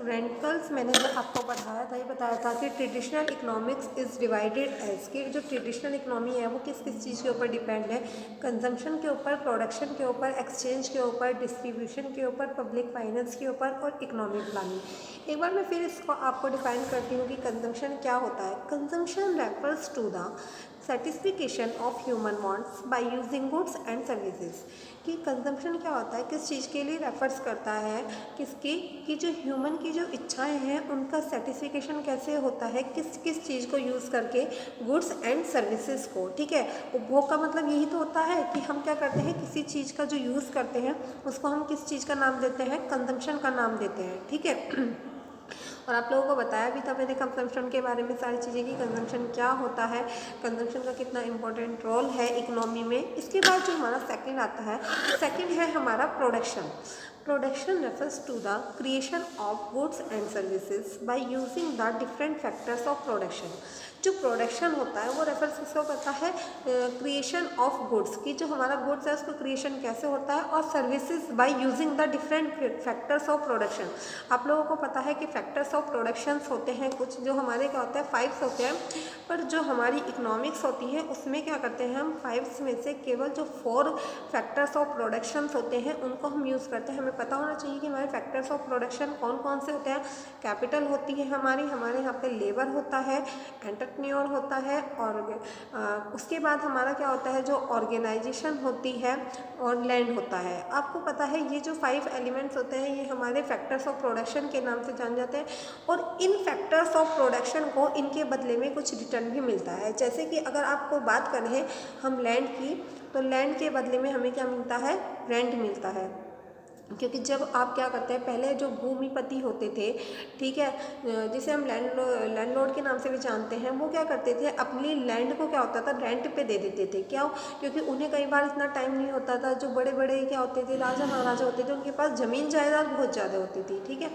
Rentals मैंने जो आपको पढ़ाया था, ये बताया था कि traditional economics is divided as कि जो ट्रेडिशनल इकोनॉमी है वो किस किस चीज़ के ऊपर डिपेंड है। कंजम्पशन के ऊपर, प्रोडक्शन के ऊपर, एक्सचेंज के ऊपर, डिस्ट्रीब्यूशन के ऊपर, पब्लिक फाइनेंस के ऊपर और इकोनॉमिक प्लानिंग। एक बार मैं फिर इसको आपको डिफाइन करती हूँ कि कंजम्पशन क्या होता है। Consumption refers to the satisfaction of human wants by using goods and services. कि कंजम्पशन क्या होता है, किस चीज़ के लिए रेफर्स करता है, किसकी कि जो ह्यूमन की जो इच्छाएं हैं उनका सेटिस्फिकेशन कैसे होता है, किस किस चीज़ को यूज़ करके, गुड्स एंड सर्विसेज को। ठीक है, उपभोग का मतलब यही तो होता है कि हम क्या करते हैं, किसी चीज़ का जो यूज़ करते हैं उसको हम किस चीज़ का नाम देते हैं, कंजम्पशन का नाम देते हैं। ठीक है। और आप लोगों को बताया भी था मैंने कंजम्पशन के बारे में सारी चीज़ें कि कंजम्पशन क्या होता है, कंजम्पशन का कितना इंपॉर्टेंट रोल है इकोनॉमी में। इसके बाद जो हमारा सेकंड आता है, सेकंड है हमारा production. Production refers to the creation of goods and services by using the different factors of production. जो प्रोडक्शन होता है वो रेफर्स किसको करता है, क्रिएशन ऑफ गुड्स की, जो हमारा गुड्स है उसको क्रिएशन कैसे होता है, और services by using the different factors of production. आप लोगों को पता है कि फैक्टर्स ऑफ प्रोडक्शंस होते हैं कुछ, जो हमारे क्या होता है 5 होते हैं, पर जो हमारी इकोनॉमिक्स होती है उसमें क्या करते हैं हम 5 में से केवल जो 4 फैक्टर्स ऑफ प्रोडक्शंस होते हैं उनको हम यूज़ करते हैं। हमें पता होना चाहिए कि हमारे फैक्टर्स ऑफ प्रोडक्शन कौन कौन से होते हैं। कैपिटल होती है हमारे यहाँ पे लेबर होता है, एंटरप्रेन्योर होता है, और उसके बाद हमारा क्या होता है, जो ऑर्गेनाइजेशन होती है, और लैंड होता है। आपको पता है ये जो 5 एलिमेंट्स होते हैं ये हमारे फैक्टर्स ऑफ प्रोडक्शन के नाम से जाने जाते हैं। और इन फैक्टर्स ऑफ प्रोडक्शन को इनके बदले में कुछ रिटर्न भी मिलता है। जैसे कि अगर आपको बात करें हम लैंड की, तो लैंड के बदले में हमें क्या मिलता है, रेंट मिलता है। क्योंकि जब आप क्या करते हैं, पहले जो भूमिपति होते थे, ठीक है, जिसे हम लैंडलॉर्ड के नाम से भी जानते हैं, वो क्या करते थे, अपनी लैंड को क्या होता था रेंट पे दे देते थे। क्यों? क्योंकि उन्हें कई बार इतना टाइम नहीं होता था। जो बड़े बड़े क्या होते थे, राजा महाराजा होते थे, उनके पास ज़मीन जायदाद बहुत ज़्यादा होती थी। ठीक है,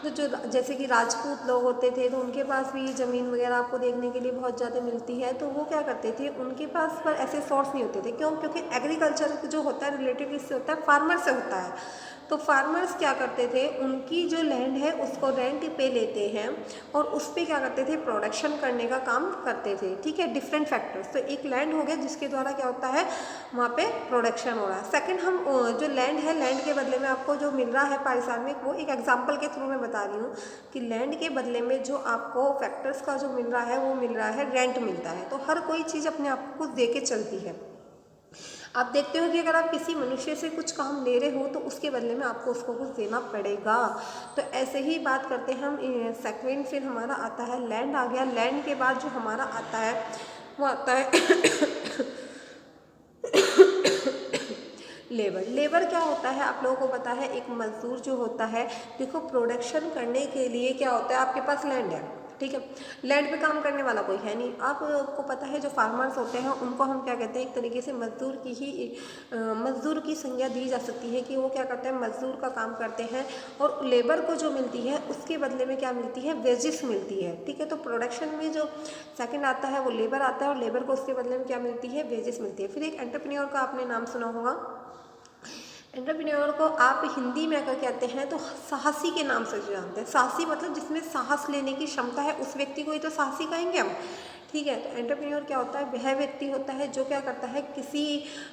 तो जो जैसे कि राजपूत लोग होते थे तो उनके पास भी ज़मीन वगैरह आपको देखने के लिए बहुत ज़्यादा मिलती है। तो वो क्या करते थे, उनके पास पर ऐसे सोर्स नहीं होते थे। क्यों? क्योंकि एग्रीकल्चर जो होता है रिलेटेड इससे होता है, फार्मर से होता है। तो फार्मर्स क्या करते थे, उनकी जो लैंड है उसको रेंट पे लेते हैं और उस पर क्या करते थे, प्रोडक्शन करने का काम करते थे। ठीक है, डिफरेंट फैक्टर्स। तो एक लैंड हो गया जिसके द्वारा क्या होता है, वहाँ पे प्रोडक्शन हो रहा है। सेकंड, हम जो लैंड है, लैंड के बदले में आपको जो मिल रहा है पारिश्रमिक, वो एक एग्जांपल के थ्रू मैं बता रही हूँ कि लैंड के बदले में जो आपको फैक्टर्स का जो मिल रहा है वो मिल रहा है, रेंट मिलता है। तो हर कोई चीज़ अपने आप को कुछ दे के चलती है। आप देखते हो कि अगर आप किसी मनुष्य से कुछ काम ले रहे हो तो उसके बदले में आपको उसको कुछ देना पड़ेगा। तो ऐसे ही बात करते हैं हम। सेकंड फिर हमारा आता है लैंड आ गया। लैंड के बाद जो हमारा आता है वो आता है लेबर। लेबर क्या होता है, आप लोगों को पता है, एक मजदूर जो होता है। देखो, प्रोडक्शन करने के लिए क्या होता है, आपके पास लैंड है, ठीक है, लैंड पे काम करने वाला कोई है नहीं। आपको पता है जो फार्मर्स होते हैं उनको हम क्या कहते हैं, एक तरीके से मजदूर की ही मजदूर की संज्ञा दी जा सकती है कि वो क्या करते हैं, मजदूर का काम करते हैं। और लेबर को जो मिलती है उसके बदले में क्या मिलती है, वेजिस मिलती है। ठीक है, तो प्रोडक्शन में जो सेकंड आता है वो लेबर आता है, और लेबर को उसके बदले में क्या मिलती है, वेजिस मिलती है। फिर एक एंटरप्रेन्योर का आपने नाम सुना होगा। एंटरप्रेन्योर को आप हिंदी में अगर कहते हैं तो साहसी के नाम से जानते हैं। साहसी मतलब जिसमें साहस लेने की क्षमता है, उस व्यक्ति को ही तो साहसी कहेंगे हम। ठीक है, तो एंटरप्रेन्योर क्या होता है, वह व्यक्ति होता है जो क्या करता है, किसी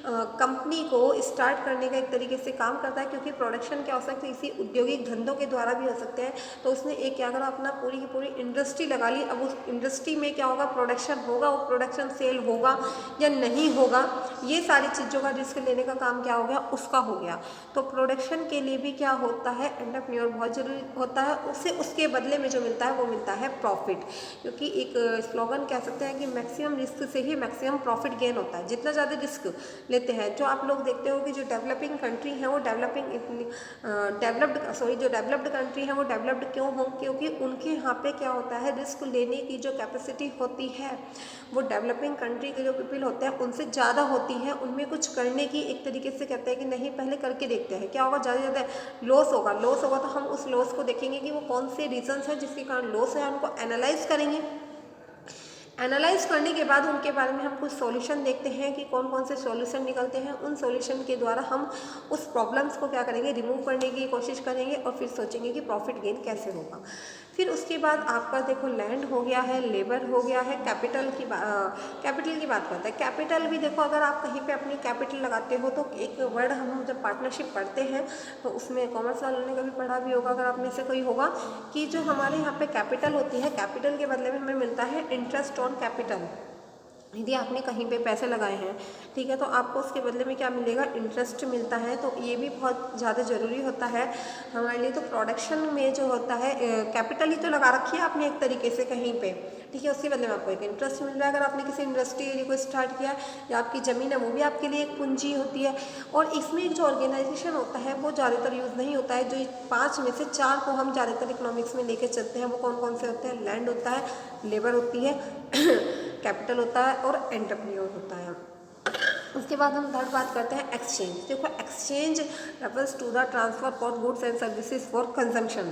कंपनी को स्टार्ट करने का एक तरीके से काम करता है। क्योंकि प्रोडक्शन क्या हो सकता है, इसी औद्योगिक धंधों के द्वारा भी हो सकते हैं। तो उसने एक क्या करा, अपना पूरी की पूरी इंडस्ट्री लगा ली। अब उस इंडस्ट्री में क्या होगा, प्रोडक्शन होगा, वो प्रोडक्शन सेल होगा या नहीं होगा, ये सारी चीज़ों का रिस्क लेने का काम क्या हो गया, उसका हो गया। तो प्रोडक्शन के लिए भी क्या होता है, एंटरप्रेन्योर बहुत जरूरी होता है। उससे उसके बदले में जो मिलता है वो मिलता है प्रॉफिट। क्योंकि एक स्लोगन कह सकते हैं कि मैक्सिमम रिस्क से ही मैक्सिमम प्रॉफिट गेन होता है। जितना ज़्यादा रिस्क लेते हैं, जो आप लोग देखते हो कि जो डेवलपिंग कंट्री है वो जो डेवलप्ड कंट्री है वो डेवलप्ड क्यों हो, क्योंकि उनके यहाँ पे क्या होता है, रिस्क लेने की जो कैपेसिटी होती है वो डेवलपिंग कंट्री के जो पीपल होते हैं उनसे ज़्यादा होती है। उनमें कुछ करने की एक तरीके से कहते हैं कि नहीं, पहले करके देखते हैं क्या होगा, ज़्यादा से ज़्यादा लॉस होगा। लॉस होगा तो हम उस लॉस को देखेंगे कि वो कौन से रीजंस हैं जिसके कारण लॉस है, उनको एनालाइज करेंगे। एनालाइज करने के बाद उनके बारे में हम कुछ सॉल्यूशन देखते हैं कि कौन कौन से सॉल्यूशन निकलते हैं। उन सॉल्यूशन के द्वारा हम उस प्रॉब्लम्स को क्या करेंगे, रिमूव करने की कोशिश करेंगे और फिर सोचेंगे कि प्रॉफिट गेन कैसे होगा। फिर उसके बाद आपका देखो लैंड हो गया है, लेबर हो गया है, कैपिटल की बात करते हैं। कैपिटल भी देखो, अगर आप कहीं पे अपनी कैपिटल लगाते हो तो एक वर्ड हम जब पार्टनरशिप पढ़ते हैं तो उसमें कॉमर्स वालों ने कभी पढ़ा भी होगा, अगर आप में से कोई होगा, कि जो हमारे यहाँ पे कैपिटल होती है, कैपिटल के बदले में हमें मिलता है इंटरेस्ट ऑन कैपिटल। यदि आपने कहीं पे पैसे लगाए हैं, ठीक है, तो आपको उसके बदले में क्या मिलेगा, इंटरेस्ट मिलता है। तो ये भी बहुत ज़्यादा ज़रूरी होता है हमारे लिए। तो प्रोडक्शन में जो होता है, कैपिटल ही तो लगा रखी है आपने एक तरीके से कहीं पे, ठीक है, उसके बदले में आपको एक इंटरेस्ट मिल रहा है। अगर आपने किसी इंडस्ट्री को स्टार्ट किया या आपकी ज़मीन है वो भी आपके लिए एक पूंजी होती है। और इसमें जो ऑर्गेनाइजेशन होता है वो ज़्यादातर यूज़ नहीं होता है। जो 5 में से 4 को हम ज़्यादातर इकोनॉमिक्स में लेके चलते हैं, वो कौन कौन से होते हैं, लैंड होता है, लेबर होती है, कैपिटल होता है और एंटरप्रेन्योर होता है। उसके बाद हम थर्ड बात करते हैं एक्सचेंज। देखो exchange refers to the transfer for goods and services for consumption.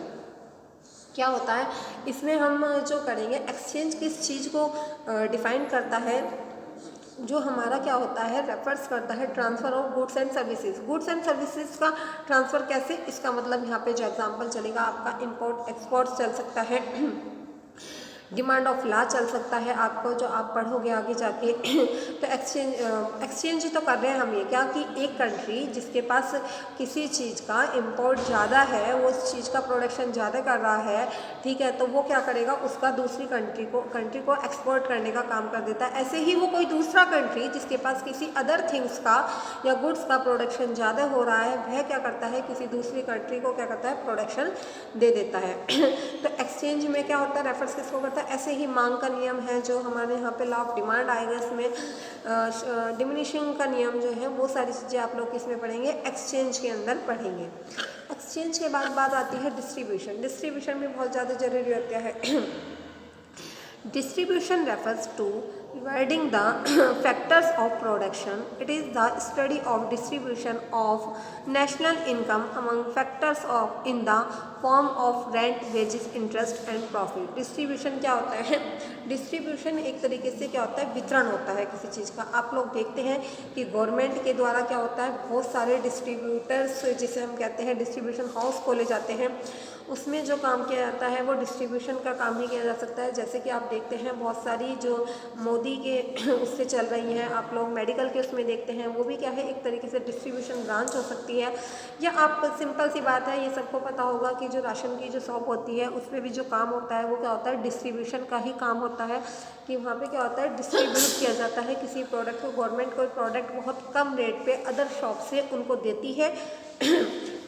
क्या होता है इसमें हम जो करेंगे, एक्सचेंज किस चीज़ को डिफाइन करता है, जो हमारा क्या होता है, रेफर्स करता है transfer of goods and services. Goods and services का ट्रांसफ़र कैसे, इसका मतलब यहाँ पे जो एग्जांपल चलेगा आपका इंपोर्ट एक्सपोर्ट चल सकता है, डिमांड ऑफ ला चल सकता है आपको, जो आप पढ़ोगे आगे जाके। तो एक्सचेंज ही तो कर रहे हैं हम ये, क्या कि एक कंट्री जिसके पास किसी चीज़ का इंपोर्ट ज़्यादा है, वो उस चीज़ का प्रोडक्शन ज़्यादा कर रहा है, ठीक है, तो वो क्या करेगा, उसका दूसरी कंट्री को एक्सपोर्ट करने का काम कर देता है। ऐसे ही वो कोई दूसरा कंट्री जिसके पास किसी अदर थिंग्स का या गुड्स का प्रोडक्शन ज़्यादा हो रहा है, वह क्या करता है, किसी दूसरी कंट्री को क्या करता है, प्रोडक्शन दे देता है। तो एक्सचेंज में क्या होता है, रेफर्स किसको करता है। ऐसे ही मांग का नियम है, जो हमारे यहाँ पे लॉ ऑफ डिमांड आएगा, इसमें डिमिनिशिंग का नियम जो है, वो सारी चीज़ें आप लोग किसमें पढ़ेंगे, एक्सचेंज के अंदर पढ़ेंगे। एक्सचेंज के बाद बात आती है डिस्ट्रीब्यूशन। डिस्ट्रीब्यूशन भी बहुत ज़्यादा जरूरी होता है। Distribution refers to dividing the factors of production. It is the study of distribution of national income among factors of in the form of rent, wages, interest and profit. Distribution क्या होता है, distribution एक तरीके से क्या होता है, वितरण होता है किसी चीज़ का। आप लोग देखते हैं कि गवर्नमेंट के द्वारा क्या होता है, बहुत सारे डिस्ट्रीब्यूटर्स जिसे हम कहते हैं डिस्ट्रीब्यूशन हाउस खोले जाते हैं। उसमें जो काम किया जाता है वो डिस्ट्रीब्यूशन का काम ही किया जा सकता है। जैसे कि आप देखते हैं बहुत सारी जो मोदी के उससे चल रही हैं, आप लोग मेडिकल के उसमें देखते हैं, वो भी क्या है, एक तरीके से डिस्ट्रीब्यूशन ब्रांच हो सकती है। या आप सिंपल सी बात है, ये सबको पता होगा कि जो राशन की जो शॉप होती है उसमें भी जो काम होता है वो क्या होता है, डिस्ट्रीब्यूशन का ही काम होता है। कि वहाँ पे क्या होता है, डिस्ट्रीब्यूट किया जाता है किसी प्रोडक्ट को। गवर्नमेंट कोई प्रोडक्ट बहुत कम रेट पे अदर शॉप से उनको देती है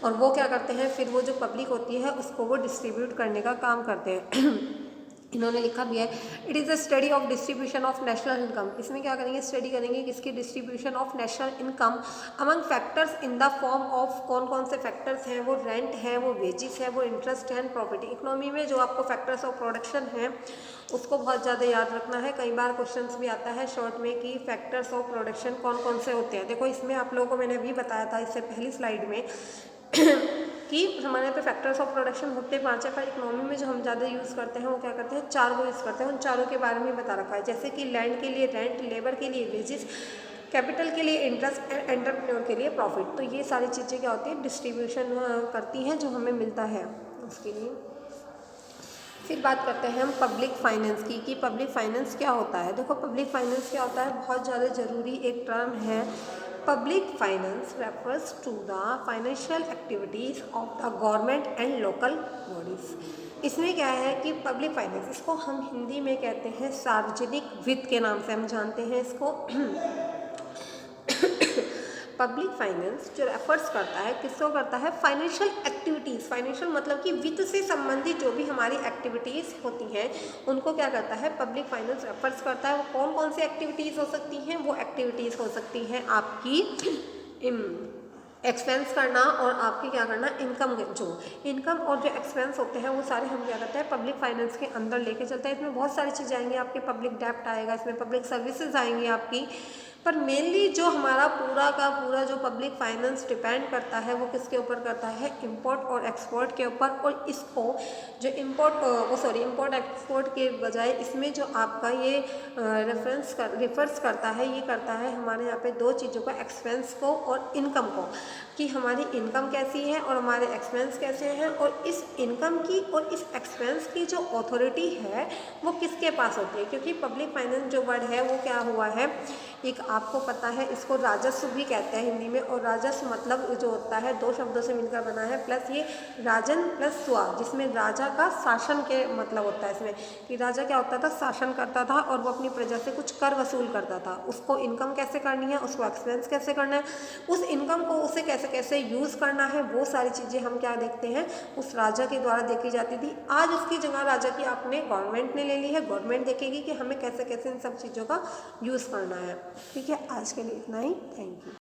और वो क्या करते हैं, फिर वो जो पब्लिक होती है उसको वो डिस्ट्रीब्यूट करने का काम करते हैं। इन्होंने लिखा भी है, it is the study of distribution of national income. इसमें क्या करेंगे, स्टडी करेंगे किसकी, distribution of national income among factors in the form of, कौन कौन से फैक्टर्स हैं, वो रेंट है, वो वेजिस है, वो इंटरेस्ट है एंड प्रॉपर्टी। इकोनॉमी में जो आपको फैक्टर्स ऑफ प्रोडक्शन है उसको बहुत ज़्यादा याद रखना है। कई बार क्वेश्चंस भी आता है शॉर्ट में कि फैक्टर्स ऑफ प्रोडक्शन कौन कौन से होते हैं। देखो इसमें आप लोगों को मैंने अभी बताया था इससे पहली स्लाइड में कि हमारे यहाँ पे फैक्टर्स ऑफ प्रोडक्शन होते 5 है, पर इकोनॉमी में जो हम ज़्यादा यूज़ करते हैं वो क्या करते हैं, 4 को यूज़ करते हैं। उन चारों के बारे में बता रखा है, जैसे कि लैंड के लिए रेंट, लेबर के लिए वेजेस, कैपिटल के लिए इंटरेस्ट एंड एंटरप्रेन्योर के लिए प्रॉफिट। तो ये सारी चीज़ें क्या होती है, डिस्ट्रीब्यूशन करती हैं जो हमें मिलता है उसके लिए। फिर बात करते हैं हम पब्लिक फाइनेंस की, कि पब्लिक फाइनेंस क्या होता है। देखो पब्लिक फाइनेंस क्या होता है, बहुत ज़्यादा ज़रूरी एक टर्म है। Public finance refers to the financial activities of the government and local bodies. इसमें क्या है कि पब्लिक फाइनेंस, इसको हम हिंदी में कहते हैं सार्वजनिक वित्त के नाम से हम जानते हैं इसको। पब्लिक फाइनेंस जो रेफर्स करता है, किसको करता है, फाइनेंशियल एक्टिविटीज़। फाइनेंशियल मतलब कि वित्त से संबंधित जो भी हमारी एक्टिविटीज़ होती हैं उनको क्या करता है, पब्लिक फाइनेंस रेफर्स करता है। वो कौन कौन सी एक्टिविटीज़ हो सकती हैं, वो एक्टिविटीज़ हो सकती हैं आपकी एक्सपेंस करना और आपकी क्या करना, इनकम। जो इनकम और जो एक्सपेंस होते हैं वो सारे हम क्या करते हैं, पब्लिक फाइनेंस के अंदर लेके चलते हैं। इसमें बहुत सारी चीज़ें आएंगी, आपके पब्लिक डेप्ट आएगा, इसमें पब्लिक सर्विसेज आएंगी आपकी, पर मेनली जो हमारा पूरा का पूरा जो पब्लिक फाइनेंस डिपेंड करता है वो किसके ऊपर करता है, इंपोर्ट और एक्सपोर्ट के ऊपर। और इसको जो इंपोर्ट एक्सपोर्ट के बजाय इसमें जो आपका ये रिफर्स करता है, ये करता है हमारे यहाँ पे दो चीज़ों का, एक्सपेंस को और इनकम को, कि हमारी इनकम कैसी है और हमारे एक्सपेंस कैसे हैं। और इस इनकम की और इस एक्सपेंस की जो अथॉरिटी है वो किसके पास होती है, क्योंकि पब्लिक फाइनेंस जो वर्ड है वो क्या हुआ है, एक आपको पता है इसको राजस्व भी कहते हैं हिंदी में। और राजस्व मतलब जो होता है दो शब्दों से मिलकर बना है, प्लस ये राजन प्लस स्वा, जिसमें राजा का शासन के मतलब होता है इसमें, कि राजा क्या होता था, शासन करता था और वो अपनी प्रजा से कुछ कर वसूल करता था। उसको इनकम कैसे करनी है, उसको एक्सपेंस कैसे करना है, उस इनकम को उसे कैसे कैसे यूज़ करना है, वो सारी चीज़ें हम क्या देखते हैं, उस राजा के द्वारा देखी जाती थी। आज उसकी जगह राजा की आपने गवर्नमेंट ने ले ली है, गवर्नमेंट देखेगी कि हमें कैसे कैसे इन सब चीज़ों का यूज़ करना है। ठीक है, आज के लिए इतना ही, थैंक यू।